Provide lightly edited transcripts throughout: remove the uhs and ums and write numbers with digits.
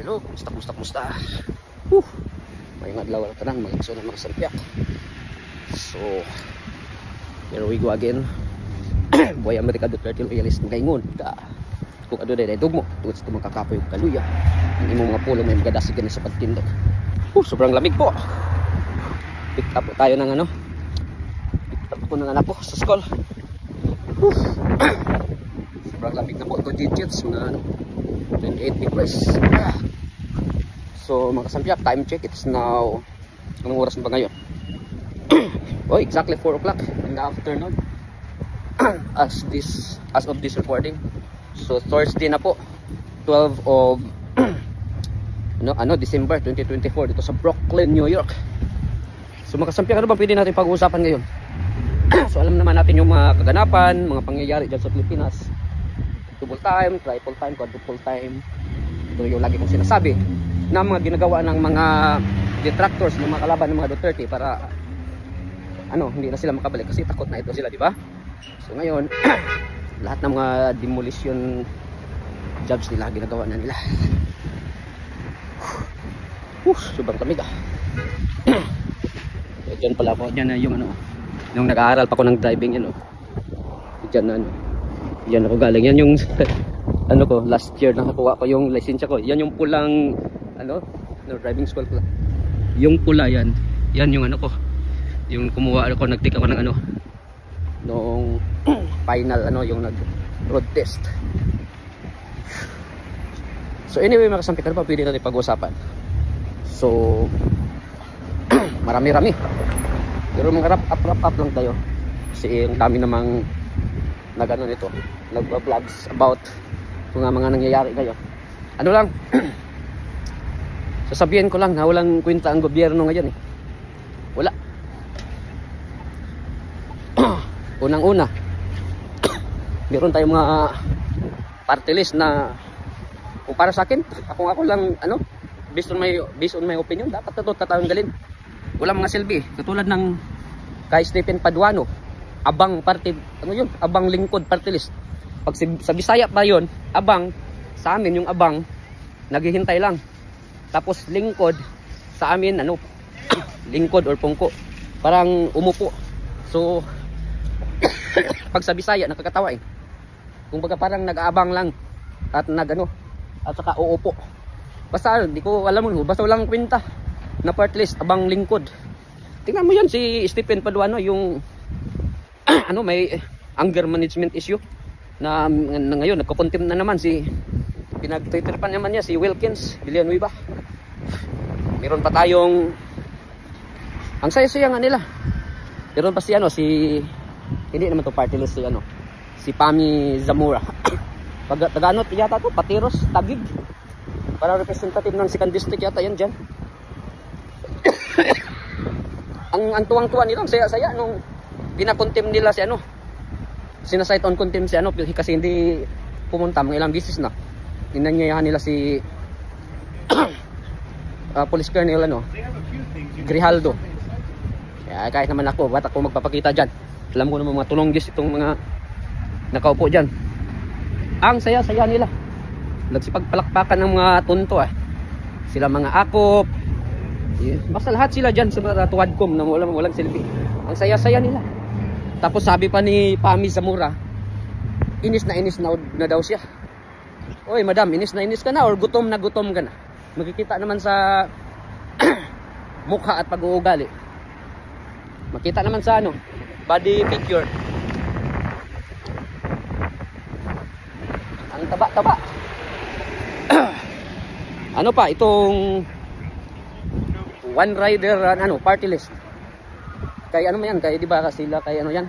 Hello, kumusta? May adlaw na tanan, mga igsoon mga sarpiak. So, here we go again. Boy America Duterte loyalist ngayon. Kung ano dahil dugmo, tungod sa mga kakapoy o kaluya. Ang imong mga pulo may magadasig na sa pagtindog. Sobrang lamig po. Pick up po tayo ng ano. Pick up po ng anak po sa school. Sobrang lamig na po. 2 digits na ano. 28 degrees. So mga kasampiak, time check. It's now, anong oras na ba ngayon? Oh, exactly 4 o'clock in the afternoon. As of this recording. So Thursday na po, 12 of December 2024 dito sa Brooklyn, New York. So mga kasampiak, ano ba pwede natin pag-uusapan ngayon? So alam naman natin yung mga kaganapan, mga pangyayari dyan sa Pilipinas. Double time, triple time, quadruple time. Ito yung lagi kong sinasabi na mga ginagawa ng mga detractors, ng mga kalaban ng mga Duterte para hindi na sila makabalik kasi takot na ito sila, di ba? So ngayon, lahat ng mga demolition jobs nila ginagawa na nila. Sobrang lamig Diyan pala ako, diyan na yung yung nag-aaral pa ako ng driving yan Diyan na yan ako galing. Yan yung ko, last year nakakuha ko yung lisensya ko. Yan yung pulang driving school pula. Yung pula yan yung ko. Yung kumuha ako, nag-take ako ng noong final yung nag-road test. So anyway mga kasampik, ano pa pwede natin pag-usapan? So marami-rami. Pero mga wrap up lang tayo. Kasi ang dami namang nag-vlogs about kung mga nangyayari kayo. Ano lang, sasabihin ko lang na walang kwenta ang gobyerno ngayon Wala. Unang-una, meron tayong mga party list na kung para sa akin, ako lang based on my opinion, dapat ito tatanggalin. Wala mga silbi. Katulad ng kay Stephen Paduano, abang party, abang lingkod party list. Pag sa Bisaya pa yon, abang, sa amin yung abang, naghihintay lang. Tapos lingkod, sa amin, lingkod or pungko, parang umupo. So, pag sa Bisaya, nakakatawa Kung baga parang nag-aabang lang, at at saka uupo. Basta, di ko alam basta walang kwenta na party list, abang lingkod. Tingnan mo yan, si Stephen Paduano, yung, may anger management issue. Na ngayon nagko-contempt na naman pinag-Twitter pa naman niya si Wilkins Villanueva. Meron pa tayong ang saya-saya nga nila. Meron pa si hindi naman to party list si Pami Zamora. Taganot yata to, Patiros, Tagig. Para representative ng 2nd district yata yan diyan. ang tuwang-tuwa nila, ang saya-saya nung pina-contempt nila sinasite on contempt kasi hindi pumunta mga ilang beses na. Inanyayahan nila si Police Colonel Grijaldo. Kaya kahit naman ako, ba't ako magpapakita dyan? Alam ko naman mga tulonggis itong mga nakaupo dyan. Ang saya-saya nila. Nagsipagpalakpakan ng mga tunto Sila mga akop. Basta lahat sila dyan sa tuwadkom na walang selfie. Ang saya-saya nila. Tapos sabi pa ni Pami Zamora, inis na daw siya. Oy madam, inis ka na or gutom ka na. Makikita naman sa mukha at pag-uugali. Makita naman sa body picture. Ang taba-taba. Pa itong one rider party list. Kay kay di ba sila kay yan?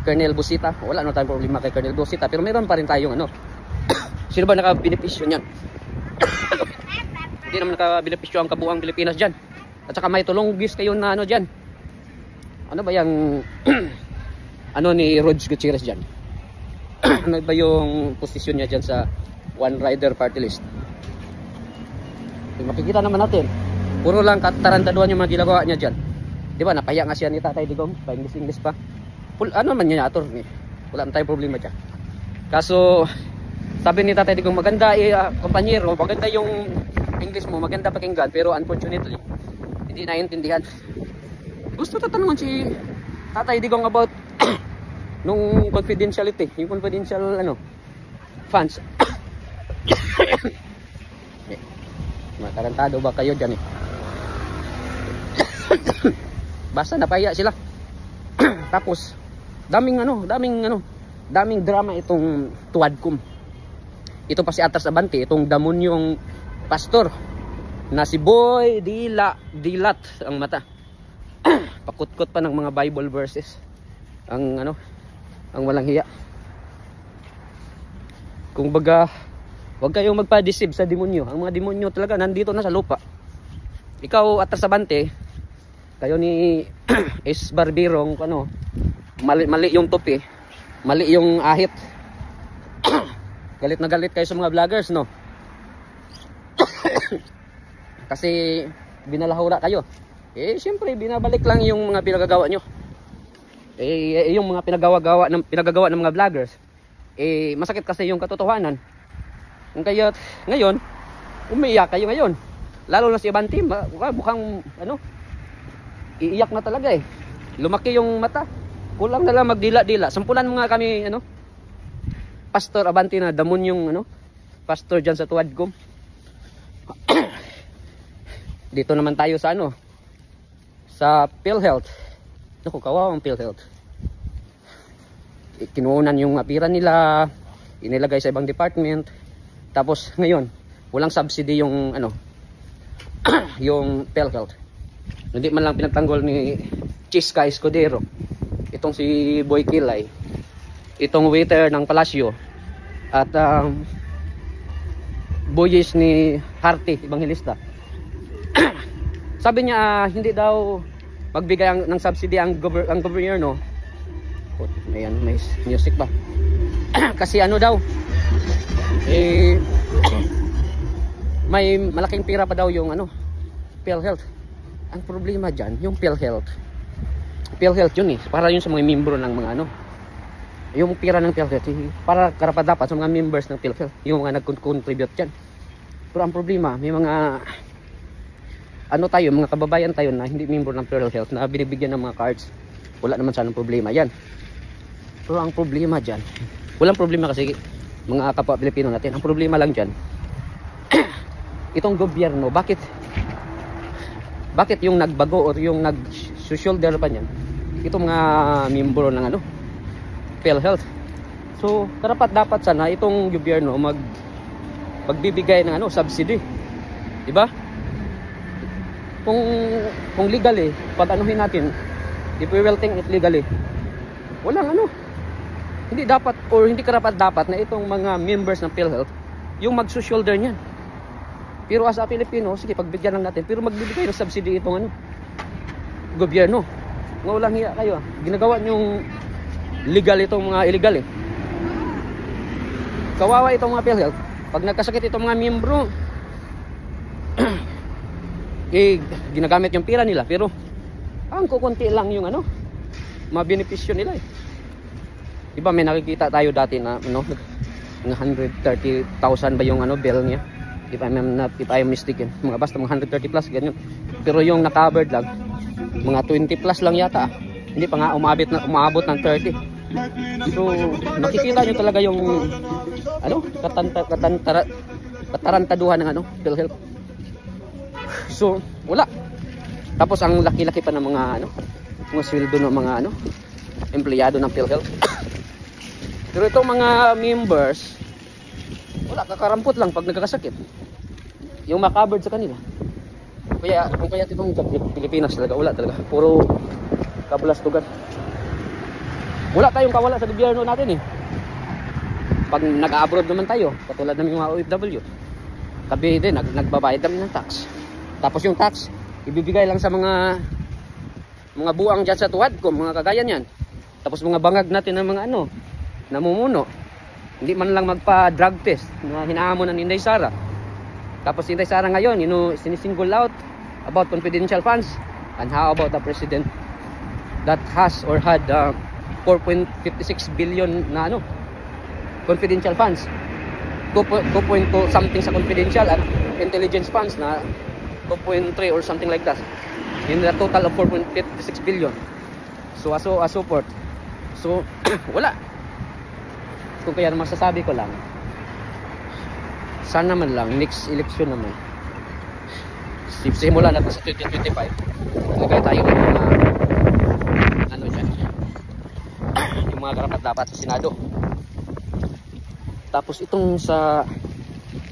Colonel Busita. Wala tayong problema kay Colonel Busita, pero meron pa rin tayong sino ba naka-benepisyo niyan? Hindi naman naka-benepisyo ang kabuuang Pilipinas diyan. At saka may tulonggis kayo na diyan. Ano ba yang ni Rods Gutierrez diyan? Ano ba yung posisyon niya diyan sa one rider party list? Makikita naman natin. Puro lang katarantaduhan yung mga ginagawa niya diyan. Di ba, napaya nga siya ni Tatay Digong, pa English pa. Man niya ator wala na tayong problema dyan. Kaso, sabi ni Tatay Digong, maganda kompanyero, maganda yung English mo maganda pakinggan, pero unfortunately hindi naiintindihan. Gusto tatanungan si Tatay Digong about nung confidentiality, yung confidential funds. Matarantado ba kayo dyan eh? Basta napahiya sila. Tapos daming drama itong Tuadcom. Ito pa si Atras Abante, itong damonyong pastor na si Boy Dilat ang mata. Pakutkot pa ng mga Bible verses. Ang walang hiya. Kung baga, huwag kayong magpa-deceive sa demonyo. Ang mga demonyo talaga nandito na sa lupa. Ikaw Atras Abante, kayo ni Is Barbirong, mali yung topi, mali yung ahit. Galit na galit kayo sa mga vloggers, no? Kasi binalahura kayo. Siyempre binabalik lang yung mga pinagagawa nyo. Yung mga pinagagawa ng mga vloggers. Masakit kasi yung katotohanan. Kaya ngayon umiiyak kayo ngayon. Lalo na si Abante, mukhang iiyak na talaga eh. Lumaki yung mata. Kulang na lang magdila-dila. Sampulan mo nga kami Pastor Abante na damon yung pastor dyan sa Tuadcom. Dito naman tayo sa sa PhilHealth. Naku, kawawang PhilHealth. Kinuunan yung apira nila, inilagay sa ibang department. Tapos ngayon, walang subsidy yung yung PhilHealth. Hindi man lang pinagtanggol ni Chiska Escudero. Itong si Boy Kilay, itong waiter ng Palacio, at boyes ni Harty Evangelista. Sabi niya hindi daw magbigay ng subsidy ang gobyerno. Ayan, may music ba? Kasi daw may malaking pira pa daw yung PhilHealth. Ang problema dyan, yung PhilHealth yun para yun sa mga membro ng mga yung pira ng PhilHealth para karapat-dapat sa mga members ng PhilHealth, yung mga nag-contribute dyan. Pero ang problema, may mga mga kababayan tayo na hindi membro ng PhilHealth na binibigyan ng mga cards. Wala naman sanang problema yan. Pero ang problema dyan, walang problema kasi mga kapwa Pilipino natin. Ang problema lang dyan, itong gobyerno, bakit yung nagbago or yung nag-shoulder pa niyan itong mga membro ng PhilHealth. So dapat sana itong gobyerno magbibigay ng subsidy, di ba? Kung legally, pag natin, if we will think it legally, walang hindi dapat or hindi karapat-dapat na itong mga members ng PhilHealth yung mag-shoulder niyan. Pero as a Pilipino, sige, pagbigyan lang natin. Pero magbibigay ng subsidy itong gobyerno. Nga walang hiya kayo. Ginagawa nyong legal itong mga illegal eh. Kawawa itong mga PhilHealth. Pag nagkasakit itong mga miyembro, ginagamit yung pira nila. Pero ang kukunti lang yung mga benepisyo nila eh. Diba may nakikita tayo dati na 130,000 ba yung bill niya? If I am mistaken, basta mga 130 plus ganyan. Pero yung na-covered lang mga 20 plus lang yata. Hindi pa nga umabot ng 30. So makikita nyo talaga yung katarantaduhan ng PhilHealth. So wala. Tapos ang laki-laki pa ng mga mga sweldo ng mga empleyado ng PhilHealth. Pero itong mga members, wala, kakarampot lang pag nagkakasakit. Yung makaboard sa kanila. Kung kaya itong Pilipinas talaga, wala talaga. Puro kabulastugan. Wala tayong kawala sa gobyerno natin eh. Pag nag-abroad naman tayo, katulad ng mga OFW, tabi din, nagbabayad naman ng tax. Tapos yung tax, ibibigay lang sa mga buang dyan sa Tuadcom, mga kagaya niyan. Tapos mga bangag natin ng mga namumuno. Hindi man lang magpa-drug test na hinahamon ng Inday Sara. Tapos Inday Sara ngayon, sinisingle out about confidential funds. And how about the president that has or had 4.56 billion na confidential funds? 2.2 something sa confidential at intelligence funds na 2.3 or something like that. In the total of 4.56 billion. So as support. So wala. Kung kaya masasabi ko lang, sana man lang next election naman, simulan natin sa 2025, lagay tayo ng mga ano dyan, yung mga karapat dapat sa Senado. Tapos itong sa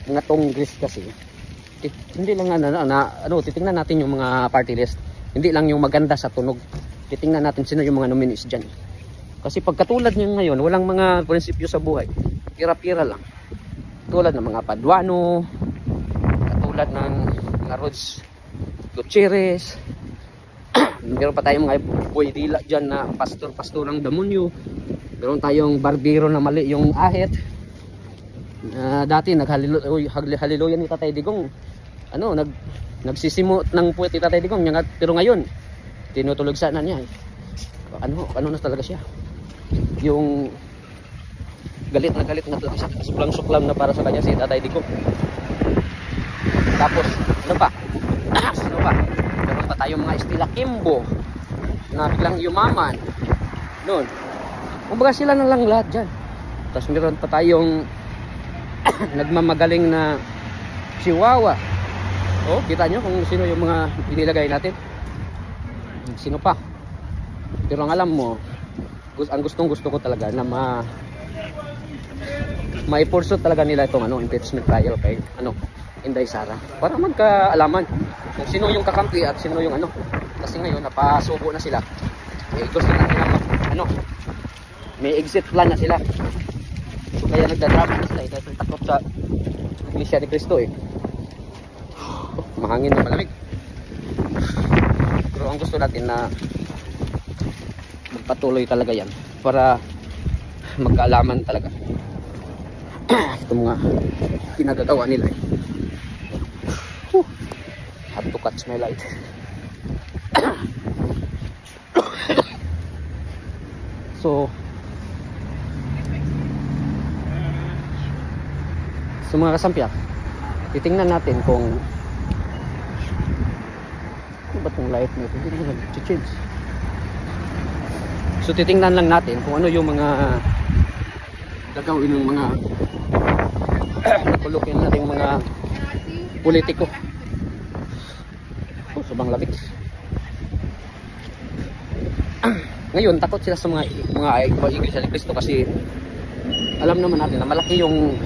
mga Congress kasi, hindi lang titingnan natin yung mga party list, hindi lang yung maganda sa tunog, titingnan natin sino yung mga nominees dyan. Kasi pagkatulad nyo ngayon, walang mga prinsipyo sa buhay, pira-pira lang. Tulad ng mga Paduano, katulad ng mga Rods Gutierrez, meron pa tayong mga Boydila dyan na pastor ng demonyo, meron tayong barbero na mali yung ahit. Dati naghaliluyan ni Tatay Digong, nagsisimot ng puwet ni Tatay Digong, pero ngayon tinutulog sana niya. Ano na talaga siya, yung galit na suklang na para sa kanya si Tatay Digong. Tapos sino pa? Meron pa tayong mga Estila Kimbo na biglang yumaman noon. Kumbaga sila na lang lahat dyan. Tapos meron pa tayong nagmamagaling na Chihuahua. Kita nyo kung sino yung mga inilagay natin. Sino pa? Pero ang alam mo, ang gusto ko talaga na maipursot talaga nila itong impeachment trial kay Inday Sara, para magkaalaman kung sino yung kakampi at sino yung kasi ngayon napasubo na sila. Gusto na nila may exit plan na sila. So kaya nagdadrama na sila dahil takot sa Iglesia ni Cristo mahangin na malamig. Pero ang gusto natin na magpatuloy talaga yan para magkaalaman talaga itong mga pinagagawa nila. Have to catch my light. So mga kasampyak, titingnan natin kung ba't yung light nito hindi na nag-change. So titingnan lang natin kung ano yung mga gagawin ng mga nakulukin natin mga politiko. Sobrang labig. Ngayon takot sila sa mga Iglesia ni Cristo kasi alam naman natin na malaki yung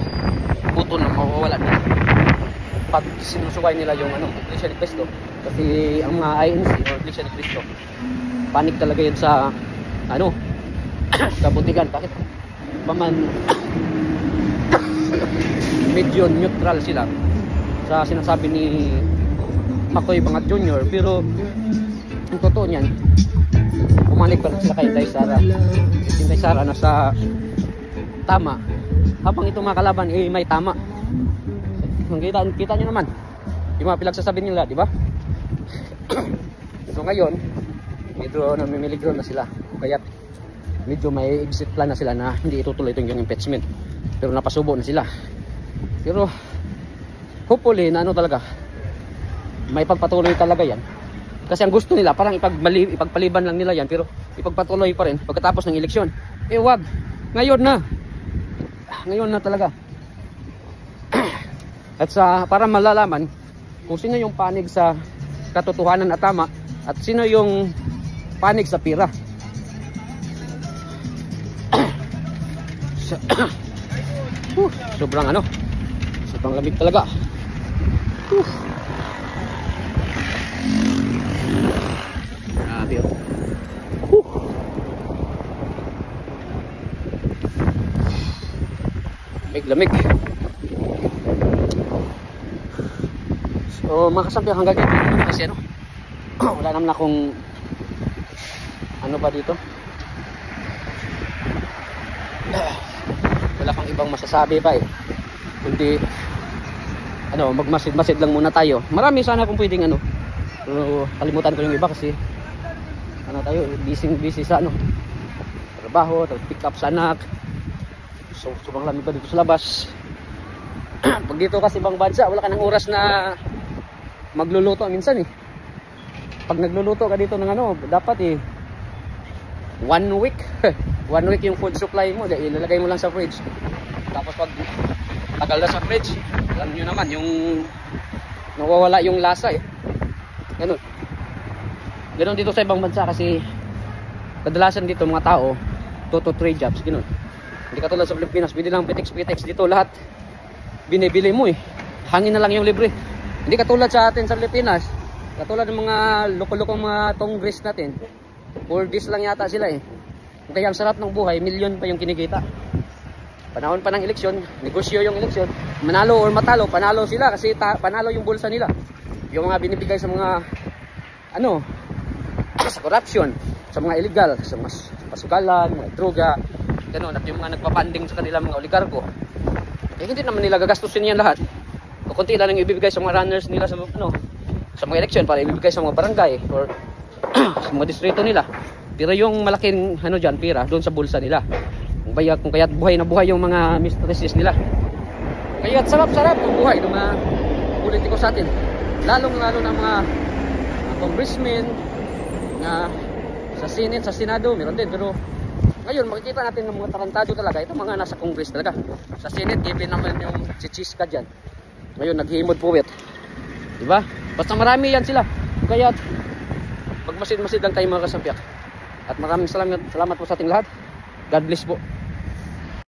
puto na mawawala na pag sinusukay nila yung Iglesia ni Cristo. Kasi ang mga INC o Iglesia ni Cristo, panik talaga yun sa kabutigan. Bakit paman medyo neutral sila sa sinasabi ni Makoy Bangat Jr. Pero ang totoo niyan, pumanik pa rin sila kay Inday Sara. Inday Sara nasa tama habang itong mga kalaban may tama. Kita nyo naman yung mga pinagsasabi nila, di ba? So ngayon medyo namimiligro na sila, kaya medyo may exit plan na sila na hindi itutuloy itong impeachment, pero napasubo na sila. Pero hopefully na talaga may pagpatuloy talaga yan, kasi ang gusto nila parang ipagpaliban lang nila yan, pero ipagpatuloy pa rin pagkatapos ng eleksyon. Wag, ngayon na talaga. At para malalaman kung sino yung panig sa katotohanan at tama at sino yung panig sa pira. Sobrang lamig talaga. Grabe. Lamig. So mga kasampyak, hanggang dito kasi wala naman akong pa dito, wala kang ibang masasabi pa kundi magmasid-masid lang muna tayo. Marami sana kung pwedeng pero kalimutan ko yung iba kasi tayo busy sa trabaho, tapos pick up sa anak. So sobrang lamig pa dito sa labas. Pag dito kasi ibang bansa, wala ka ng oras na magluluto minsan eh. Pag nagluluto ka dito ng ano, dapat eh 1 week. 1 week yung food supply mo, ilalagay mo lang sa fridge. Tapos pag tagal na sa fridge, alam nyo naman yung nawawala yung lasa eh. Ganun. Ganun dito sa ibang bansa kasi kadalasan dito mga tao 2 to 3 jobs, ganun. Hindi katulad sa Pilipinas, bili lang pitex-pitex. Dito lahat binibili mo eh. Hangin na lang yung libre. Hindi katulad sa atin sa Pilipinas, katulad ng mga loko-lokong mga congress natin, 4 days lang yata sila eh. Kaya ang sarap ng buhay, milyon pa yung kinikita. Panahon pa ng eleksyon, negosyo yung eleksyon, manalo or matalo, panalo sila kasi panalo yung bulsa nila. Yung mga binibigay sa mga ano, sa corruption, sa mga illegal, sa mga pasugalan, mga droga, gano'n, at yung mga nagpapanding sa kanila mga oligarko. Eh, hindi naman nila gagastusin yan lahat. O kunti lang yung ibibigay sa mga runners nila sa ano, sa mga eleksyon para ibibigay sa mga barangay or sa mga distrito nila. Pero yung malaking ano diyan, pira doon sa bulsa nila. Kung kaya't buhay na buhay yung mga mistresses nila. Kaya't sarap-sarap ang buhay ng mga politiko sa atin. Lalong-lalo ng mga congressmen na sa Senate, sa Senado, meron din. Pero ngayon makikita natin ng mga tarantado talaga. Ito mga nasa Congress talaga. Sa Senate, given naman yung chichiska dyan. Ngayon, naghihimod puwit. Diba? Basta marami yan sila. Kaya magmasid-masid lang tayo mga kasampiak. At maraming salamat po sa ating lahat. God bless po.